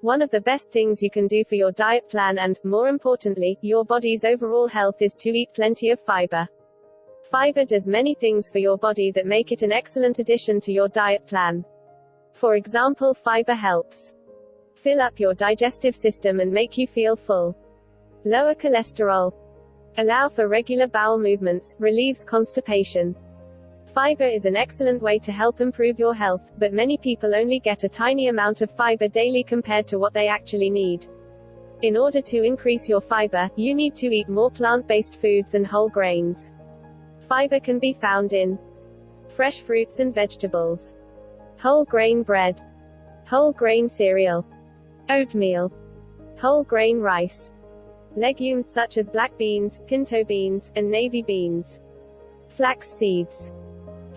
One of the best things you can do for your diet plan and, more importantly, your body's overall health is to eat plenty of fiber. Fiber does many things for your body that make it an excellent addition to your diet plan. For example, fiber helps fill up your digestive system and make you feel full. Lower cholesterol. Allow for regular bowel movements, relieves constipation. Fiber is an excellent way to help improve your health, but many people only get a tiny amount of fiber daily compared to what they actually need. In order to increase your fiber, you need to eat more plant-based foods and whole grains. Fiber can be found in fresh fruits and vegetables, whole grain bread, whole grain cereal, oatmeal, whole grain rice, legumes such as black beans, pinto beans, and navy beans, flax seeds.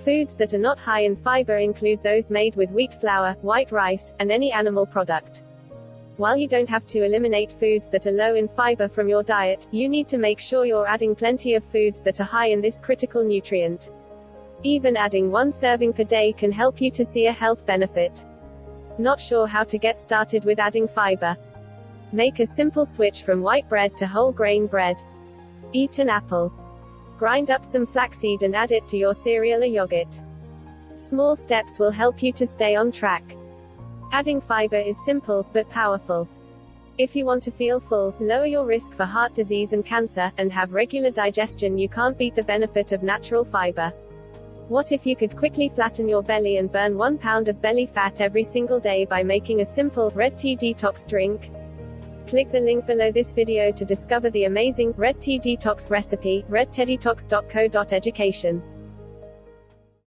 Foods that are not high in fiber include those made with wheat flour, white rice, and any animal product. While you don't have to eliminate foods that are low in fiber from your diet, you need to make sure you're adding plenty of foods that are high in this critical nutrient. Even adding one serving per day can help you to see a health benefit. Not sure how to get started with adding fiber? Make a simple switch from white bread to whole grain bread. Eat an apple. Grind up some flaxseed and add it to your cereal or yogurt. Small steps will help you to stay on track. Adding fiber is simple, but powerful. If you want to feel full, lower your risk for heart disease and cancer, and have regular digestion, you can't beat the benefit of natural fiber. What if you could quickly flatten your belly and burn 1 pound of belly fat every single day by making a simple, red tea detox drink? Click the link below this video to discover the amazing red tea detox recipe, redteadetox.co.education.